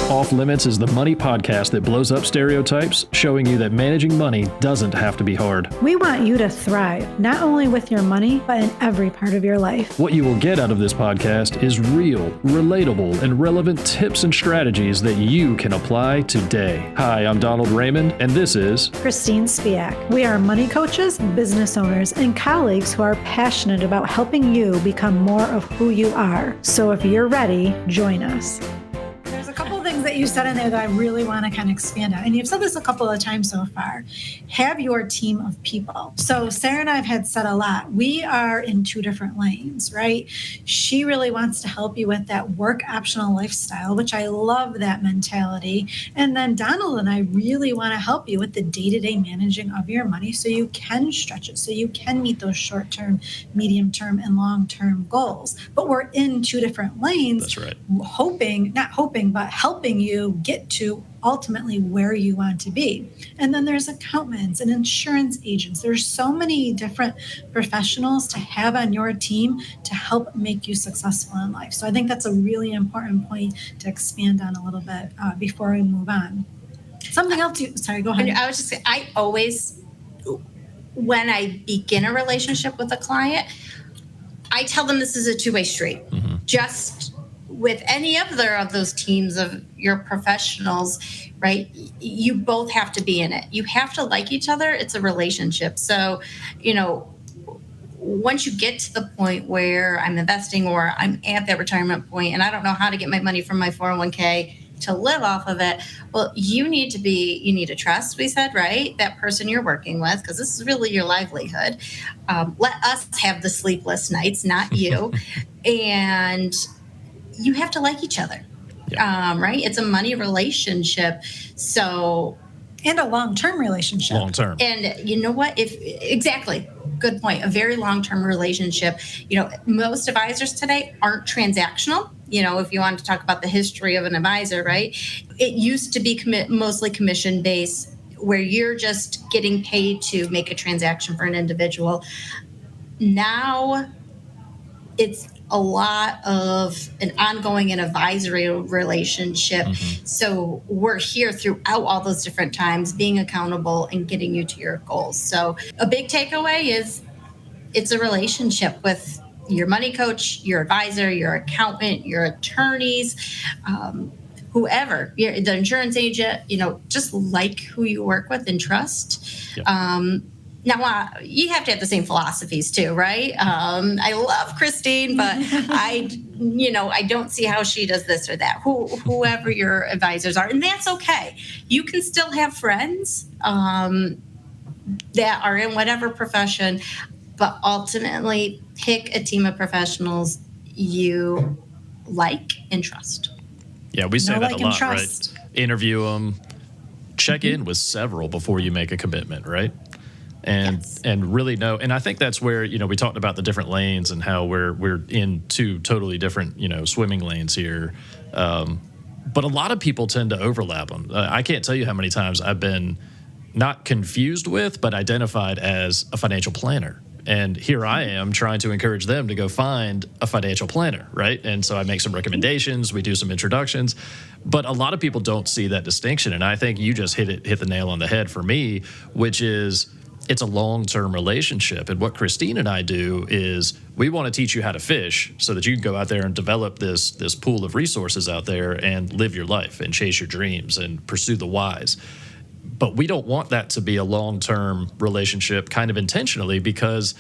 Off Limits is the money podcast that blows up stereotypes, showing you that managing money doesn't have to be hard. We want you to thrive, not only with your money, but in every part of your life. What you will get out of this podcast is real, relatable, and relevant tips and strategies that you can apply today. Hi, I'm Donald Raymond, and this is Christine Spiak. We are money coaches, business owners, and colleagues who are passionate about helping you become more of who you are. So if you're ready, join us. There's a couple of things that you said in there that I really want to kind of expand on. And you've said this a couple of times so far. Have your team of people. So Sarah and I have had said a lot. We are in two different lanes, right? She really wants to help you with that work optional lifestyle, which I love that mentality. And then Donald and I really want to help you with the day-to-day managing of your money so you can stretch it, so you can meet those short-term, medium-term, and long-term goals. But we're in two different lanes. That's right. But helping you get to ultimately where you want to be. And then there's accountants and insurance agents. There's so many different professionals to have on your team to help make you successful in life. So I think that's a really important point to expand on a little bit before we move on. Something else sorry, go ahead. I was just saying, I always, when I begin a relationship with a client, I tell them this is a two-way street. Mm-hmm. Just with any other of those teams of your professionals, right? You both have to be in it. You have to like each other. It's a relationship. So, once you get to the point where I'm investing or I'm at that retirement point and I don't know how to get my money from my 401k to live off of it, well, you need to trust, we said, right? That person you're working with, because this is really your livelihood. Let us have the sleepless nights, not you. And you have to like each other, right? It's a money relationship. So, and a long-term relationship. Long-term. And you know what? Exactly. Good point. A very long-term relationship. Most advisors today aren't transactional. If you want to talk about the history of an advisor, right? It used to be mostly commission-based, where you're just getting paid to make a transaction for an individual. Now, it's a lot of an ongoing and advisory relationship. Mm-hmm. So we're here throughout all those different times, being accountable and getting you to your goals. So a big takeaway is it's a relationship with your money coach, your advisor, your accountant, your attorneys, whoever, the insurance agent, just like who you work with and trust. Yep. Now, you have to have the same philosophies too, right? I love Christine, but I don't see how she does this or that, whoever your advisors are. And that's okay. You can still have friends that are in whatever profession, but ultimately pick a team of professionals you like and trust. Yeah, we say that a lot, right? Interview them, check in with several before you make a commitment, right? And really know, and I think that's where, we talked about the different lanes and how we're in two totally different, swimming lanes here. But a lot of people tend to overlap them. I can't tell you how many times I've been not confused with, but identified as a financial planner. And here I am trying to encourage them to go find a financial planner, right? And so I make some recommendations, we do some introductions, but a lot of people don't see that distinction. And I think you just hit the nail on the head for me, which is, it's a long-term relationship. And what Christine and I do is we want to teach you how to fish so that you can go out there and develop this pool of resources out there and live your life and chase your dreams and pursue the whys. But we don't want that to be a long-term relationship kind of intentionally because,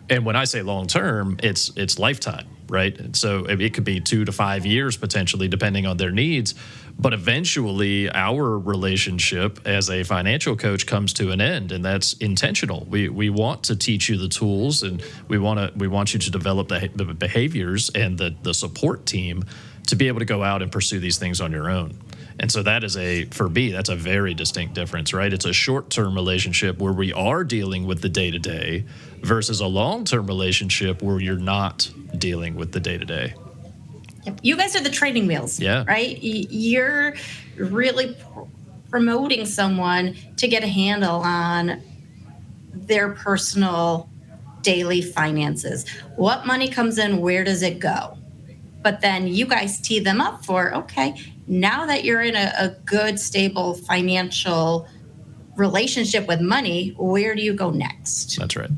and when I say long-term, it's lifetime, right? And so it could be 2 to 5 years potentially depending on their needs. But eventually, our relationship as a financial coach comes to an end, and that's intentional. We want to teach you the tools, and we want you to develop the behaviors and the support team to be able to go out and pursue these things on your own. And so that is for me, that's a very distinct difference, right? It's a short-term relationship where we are dealing with the day-to-day versus a long-term relationship where you're not dealing with the day-to-day. You guys are the training wheels, right? You're really promoting someone to get a handle on their personal daily finances. What money comes in, where does it go? but then you guys tee them up for, okay, now that you're in a good, stable financial relationship with money, where do you go next? That's right.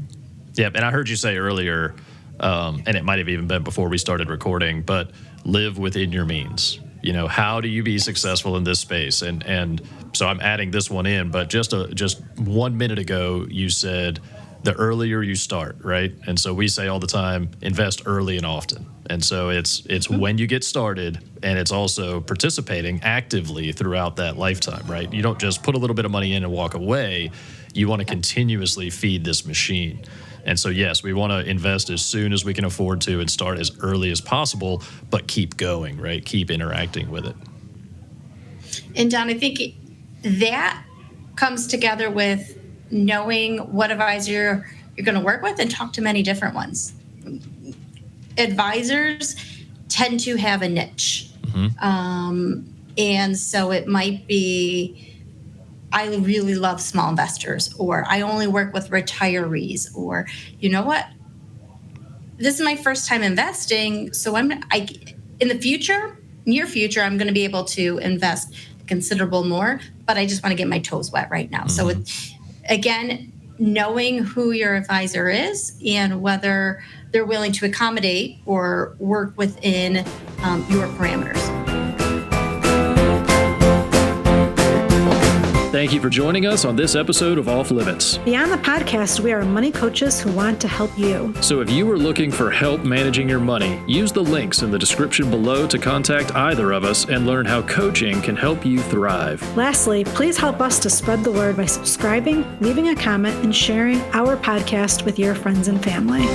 Yeah, and I heard you say earlier, and it might have even been before we started recording, but live within your means. How do you be successful in this space? And so I'm adding this one in, but just 1 minute ago, you said the earlier you start, right? And so we say all the time, invest early and often. And so it's when you get started, and it's also participating actively throughout that lifetime, right? You don't just put a little bit of money in and walk away. You want to continuously feed this machine. And so, yes, we want to invest as soon as we can afford to and start as early as possible, but keep going, right? Keep interacting with it. And Don, I think that comes together with knowing what advisor you're going to work with and talk to many different ones. Advisors tend to have a niche. And so it might be, I really love small investors, or I only work with retirees, or you know what? This is my first time investing. So in the future, near future, I'm going to be able to invest considerable more, but I just want to get my toes wet right now. So again, knowing who your advisor is and whether they're willing to accommodate or work within your parameters. Thank you for joining us on this episode of Off Limits. Beyond the podcast, we are money coaches who want to help you. So if you are looking for help managing your money, use the links in the description below to contact either of us and learn how coaching can help you thrive. Lastly, please help us to spread the word by subscribing, leaving a comment, and sharing our podcast with your friends and family.